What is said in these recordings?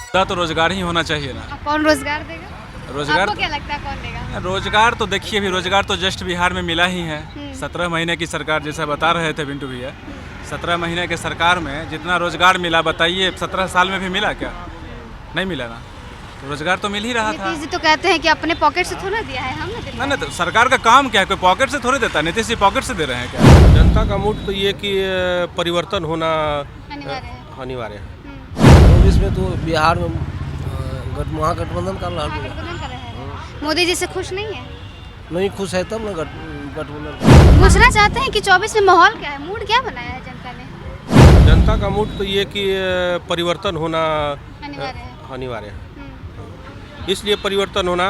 तो रोजगार ही होना चाहिए ना। कौन रोजगार देगा? रोजगार आपको क्या लगता है कौन देगा? रोजगार तो देखिए, अभी रोजगार तो जस्ट बिहार में मिला ही है। 17 महीने की सरकार, जैसा बता रहे थे पिंटू भैया, 17 महीने के सरकार में जितना रोजगार मिला, बताइए 17 साल में भी मिला क्या? नहीं मिला ना। तो रोजगार तो मिल ही रहा था। नीतीश जी तो कहते हैं कि अपने पॉकेट से थोड़ा दिया है, हमने दिया ना तो सरकार का काम क्या है? कोई पॉकेट से थोड़ी देता है। नीतीश जी पॉकेट से दे रहे हैं क्या? जनता का मूड तो ये कि परिवर्तन होना अनिवार्य है। अनिवार्य है। तो इसमें तो बिहार में महागठबंधन कर रहा है। गठबंधन कर रहे हैं। मोदी जी से खुश नहीं है? नहीं खुश है तब ना गठबंधन। पूछना चाहते हैं कि 24 में माहौल क्या है, मूड क्या बनाया है जनता ने? जनता का मूड तो ये कि परिवर्तन होना अनिवार्य है। अनिवार्य है। इसलिए परिवर्तन होना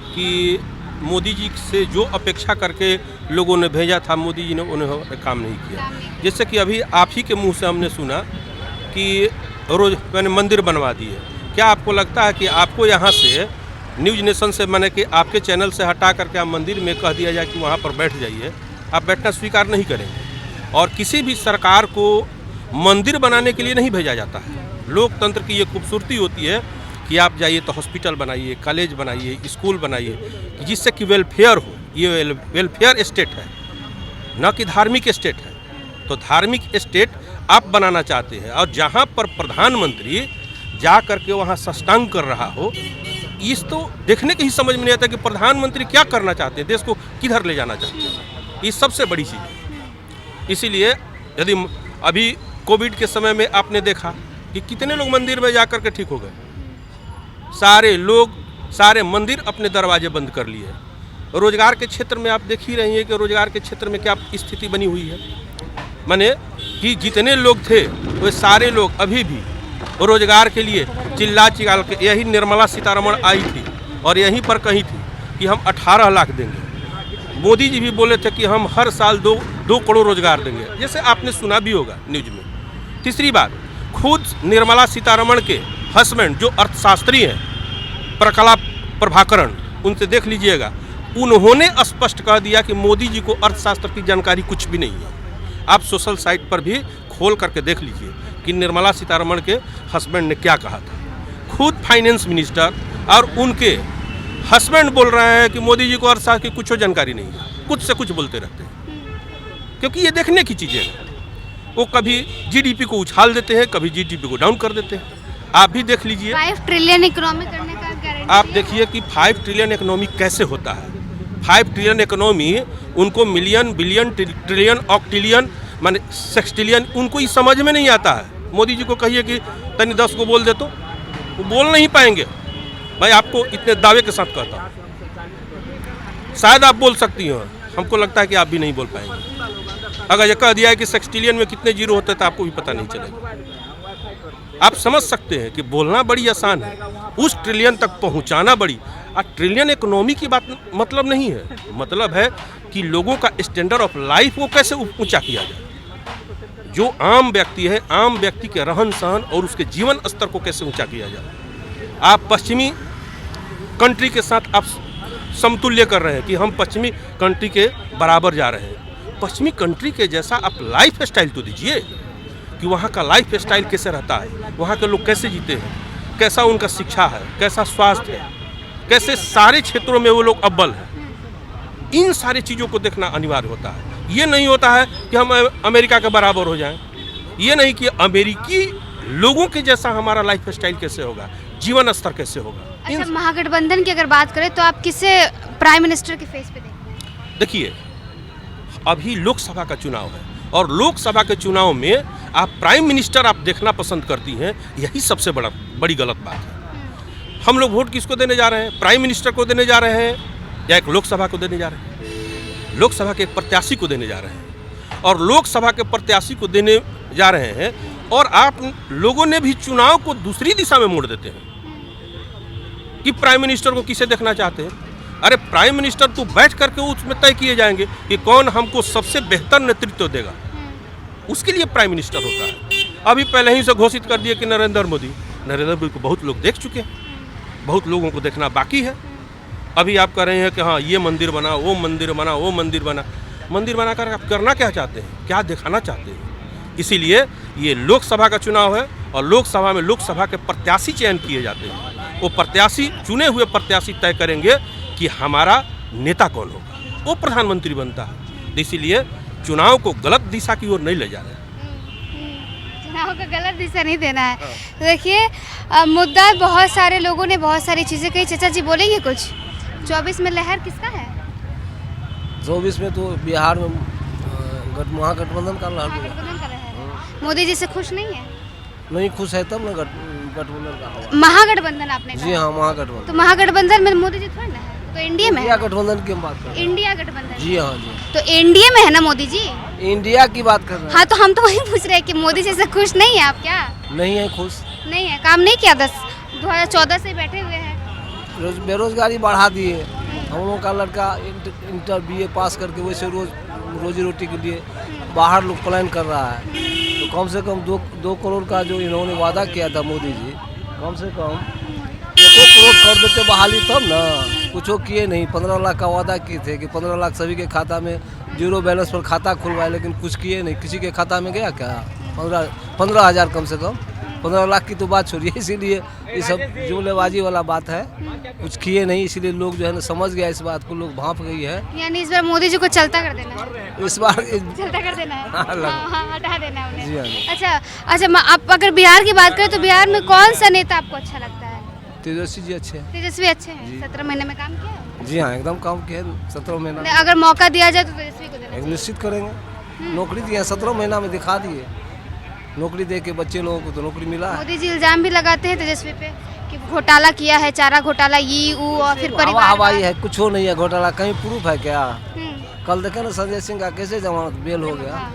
कि मोदी जी से जो अपेक्षा करके लोगों ने भेजा था, मोदी जी ने उन्हें काम नहीं किया। जैसे कि अभी आप ही के मुंह से हमने सुना कि रोज मैंने मंदिर बनवा दिए। क्या आपको लगता है कि आपको यहाँ से न्यूज नेशन से, मैंने कि आपके चैनल से हटा करके आप मंदिर में कह दिया जाए कि वहाँ पर बैठ जाइए, आप बैठना स्वीकार नहीं करेंगे। और किसी भी सरकार को मंदिर बनाने के लिए नहीं भेजा जाता है। लोकतंत्र की ये खूबसूरती होती है कि आप जाइए तो हॉस्पिटल बनाइए, कॉलेज बनाइए, स्कूल बनाइए, जिससे कि वेलफेयर हो। ये वेलफेयर स्टेट है, न कि धार्मिक स्टेट है। तो धार्मिक स्टेट आप बनाना चाहते हैं, और जहाँ पर प्रधानमंत्री जा करके वहाँ सष्टांग कर रहा हो, इस तो देखने के ही समझ में नहीं आता कि प्रधानमंत्री क्या करना चाहते हैं, देश को किधर ले जाना चाहते हैं। ये सबसे बड़ी चीज़ है। इसीलिए यदि अभी कोविड के समय में आपने देखा कि कितने लोग मंदिर में जा करके ठीक हो गए। सारे मंदिर अपने दरवाजे बंद कर लिए। रोजगार के क्षेत्र में आप देख ही रही हैं कि रोजगार के क्षेत्र में क्या स्थिति बनी हुई है। माने कि जितने लोग थे वे सारे लोग अभी भी रोजगार के लिए चिल्ला के, यही निर्मला सीतारमण आई थी और यहीं पर कही थी कि हम 18 लाख देंगे। मोदी जी भी बोले थे कि हम हर साल 2 करोड़ रोजगार देंगे, जैसे आपने सुना भी होगा न्यूज में। तीसरी बात, खुद निर्मला सीतारमण के हस्बैंड जो अर्थशास्त्री हैं, प्रकला प्रभाकरण, उनसे देख लीजिएगा, उन्होंने स्पष्ट कह दिया कि मोदी जी को अर्थशास्त्र की जानकारी कुछ भी नहीं है। आप सोशल साइट पर भी खोल करके देख लीजिए कि निर्मला सीतारमण के हस्बैंड ने क्या कहा था। खुद फाइनेंस मिनिस्टर और उनके हस्बैंड बोल रहे हैं कि मोदी जी को अर्थशास्त्र की कुछ जानकारी नहीं है, कुछ से कुछ बोलते रहते हैं। क्योंकि ये देखने की चीज़ें हैं। वो कभी जीडीपी को उछाल देते हैं, कभी जीडीपी को डाउन कर देते हैं। आप भी देख लीजिए। 5 ट्रिलियन इकोनॉमी करने का गारंटी आप देखिए कि 5 ट्रिलियन इकोनॉमी कैसे होता है। 5 ट्रिलियन इकोनॉमी उनको मिलियन, बिलियन, ट्रिलियन, ऑक्टिलियन, माने सेक्सटिलियन, उनको ये समझ में नहीं आता है। मोदी जी को कहिए कि तनी 10 को बोल दे तो वो बोल नहीं पाएंगे। मैं आपको इतने दावे के साथ कहता हूँ, शायद आप बोल सकती हो, हमको लगता है कि आप भी नहीं बोल पाएंगे। अगर ये कह दिया है कि सेक्सटिलियन में कितने जीरो होते हैं तो आपको भी पता नहीं चलेगा। आप समझ सकते हैं कि बोलना बड़ी आसान है, उस ट्रिलियन तक पहुंचाना बड़ी। और ट्रिलियन इकोनॉमी की बात मतलब नहीं है, मतलब है कि लोगों का स्टैंडर्ड ऑफ लाइफ वो कैसे ऊंचा किया जाए। जो आम व्यक्ति है, आम व्यक्ति के रहन सहन और उसके जीवन स्तर को कैसे ऊंचा किया जाए। आप पश्चिमी कंट्री के साथ आप समतुल्य कर रहे हैं कि हम पश्चिमी कंट्री के बराबर जा रहे हैं। पश्चिमी कंट्री के जैसा आप लाइफ स्टाइल तो दीजिए कि वहाँ का लाइफ स्टाइल कैसे रहता है, वहाँ के लोग कैसे जीते हैं, कैसा उनका शिक्षा है, कैसा स्वास्थ्य है, कैसे सारे क्षेत्रों में वो लोग अव्वल हैं। इन सारी चीज़ों को देखना अनिवार्य होता है। ये नहीं होता है कि हम अमेरिका के बराबर हो जाएं। ये नहीं कि अमेरिकी लोगों के जैसा हमारा लाइफ स्टाइल कैसे होगा, जीवन स्तर कैसे होगा। अच्छा, महागठबंधन की अगर बात करें तो आप किसे प्राइम मिनिस्टर के फेस पे देखते हैं? देखिए, अभी लोकसभा का चुनाव है और लोकसभा के चुनाव में आप प्राइम मिनिस्टर आप देखना पसंद करती हैं, यही सबसे बड़ी गलत बात है। हम लोग वोट किसको देने जा रहे हैं? प्राइम मिनिस्टर को देने जा रहे हैं या एक लोकसभा को देने जा रहे हैं? लोकसभा के एक प्रत्याशी को देने जा रहे हैं, और लोकसभा के प्रत्याशी को देने जा रहे हैं, और आप लोगों ने भी चुनाव को दूसरी दिशा में मोड़ देते हैं कि प्राइम मिनिस्टर को किसे देखना चाहते हैं। अरे प्राइम मिनिस्टर तो बैठ करके उसमें तय किए जाएंगे कि कौन हमको सबसे बेहतर नेतृत्व देगा, उसके लिए प्राइम मिनिस्टर होता है। अभी पहले ही से घोषित कर दिए कि नरेंद्र मोदी को बहुत लोग देख चुके हैं, बहुत लोगों को देखना बाकी है। अभी आप कह रहे हैं कि हाँ ये मंदिर बना, वो मंदिर बना, वो मंदिर बना। मंदिर बनाकर आप करना क्या चाहते हैं, क्या दिखाना चाहते हैं? इसीलिए ये लोकसभा का चुनाव है और लोकसभा में लोकसभा के प्रत्याशी चयन किए जाते हैं। वो प्रत्याशी, चुने हुए प्रत्याशी तय करेंगे कि हमारा नेता कौन होगा, वो प्रधानमंत्री बनता है। इसीलिए चुनाव को गलत दिशा की ओर नहीं ले जा रहे हैं। चुनाव को गलत दिशा नहीं देना है। तो देखिए मुद्दा बहुत सारे लोगों ने बहुत सारी चीज़ें कही। चाचा जी बोलेंगे कुछ? 24 में लहर किसका है? 24 में तो बिहार में महागठबंधन का लहर होगा। महागठबंधन कर रहे हैं। मोदी जी से खुश नहीं है? नहीं खुश है तब ना गठबंधन का होगा। महागठबंधन आपने कहा? जी हाँ, महागठबंधन। तो महागठबंधन में मोदी जी थोड़ा ना है, तो एनडीए में इंडिया है। गठबंधन की हम बात कर रहे हैं। इंडिया गठबंधन। जी हाँ जी, तो एनडीए में है ना मोदी जी? इंडिया की बात कर रहे हैं। हाँ, तो हम तो वही पूछ रहे हैं कि मोदी जी से खुश नहीं है आप क्या? नहीं है खुश, नहीं है, काम नहीं किया 2014 से बैठे हुए हैं। बेरोजगारी बढ़ा दिए। हम लोगों का लड़का इंटर BA पास करके वैसे रोजी रोटी के लिए बाहर लोग प्लान कर रहा है। तो कम से कम दो करोड़ का जो इन्होंने वादा किया था मोदी जी, कम से कम 1 करोड़ कर देते बहाली तब ना। कुछ किए नहीं। 15 लाख का वादा किए थे कि 15 लाख सभी के खाता में जीरो बैलेंस पर खाता खुलवाए, लेकिन कुछ किए नहीं। किसी के खाता में गया क्या? 15,000 कम से कम। 15 लाख की तो बात छोड़िए। इसीलिए ये सब जुमलेबाजी वाला बात है, कुछ किए नहीं। इसीलिए लोग जो है ना समझ गया इस बात को, लोग भांप गई है। यानी इस बार मोदी जी को चलता कर देना है। इस बार चलता कर देना है। हाँ, हाँ, हटा देना है उन्हें। जी हाँ। अच्छा आप अगर बिहार की बात करें तो बिहार में कौन सा नेता आपको अच्छा लगता है? तेजस्वी जी अच्छे हैं। तेजस्वी अच्छे हैं। 17 महीने में काम किया है? जी हाँ, एकदम काम किया है। 17 महीना अगर मौका दिया जाए तो तेजस्वी को देना चाहिए। निश्चित करेंगे। नौकरी दिए 17 महीना में, दिखा दिए। नौकरी दे के बच्चे लोगों को तो नौकरी मिला है। मोदी जी इल्जाम भी लगाते हैं तेजस्वी पे कि घोटाला किया है, चारा घोटाला, ये वो, और फिर परिवार हवाई है, कुछ हो नहीं है घोटाला। कहीं प्रूफ है क्या? हम्म। कल देखे ना संजय सिंह का कैसे जमानत बेल हो गया।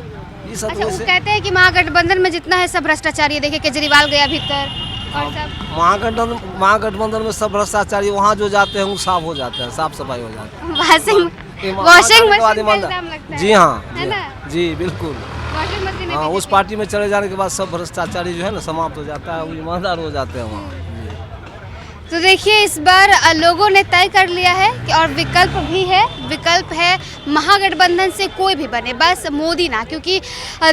ये सब अच्छा, वो वैसे कहते हैं कि महागठबंधन में जितना है सब भ्रष्टाचारी है। देखिए केजरीवाल गया भीतर और सब महागठबंधन में सब भ्रष्टाचारी वहाँ जो जाते हैं वो साफ हो जाते हैं, साफ सफाई हो जाती है। वॉशिंग मशीन का इल्जाम लगता है। जी हाँ, है ना? जी बिल्कुल। वॉशिंग मशीन हाँ, उस पार्टी में चले जाने के बाद सब भ्रष्टाचारी जो है ना समाप्त हो जाता है, वो ईमानदार हो जाते हैं वहाँ। तो देखिए इस बार लोगों ने तय कर लिया है कि और विकल्प भी है, विकल्प है महागठबंधन से कोई भी बने, बस मोदी ना, क्योंकि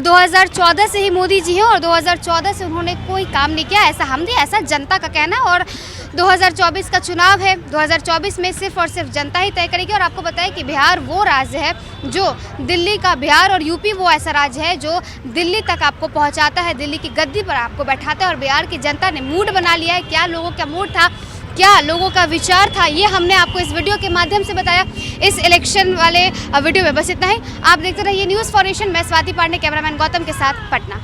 2014 से ही मोदी जी हैं और 2014 से उन्होंने कोई काम नहीं किया, ऐसा जनता का कहना। और 2024 का चुनाव है, 2024 में सिर्फ और सिर्फ जनता ही तय करेगी। और आपको बताएं कि बिहार वो राज्य है जो दिल्ली का, बिहार और यूपी वो ऐसा राज्य है जो दिल्ली तक आपको पहुंचाता है, दिल्ली की गद्दी पर आपको बैठाता है। और बिहार की जनता ने मूड बना लिया है। क्या लोगों का मूड था, क्या लोगों का विचार था, ये हमने आपको इस वीडियो के माध्यम से बताया इस इलेक्शन वाले वीडियो में। बस इतना ही। आप देखते रहिए न्यूज़ फॉर नेशन। मैं स्वाति पांडे, कैमरामैन गौतम के साथ पटना।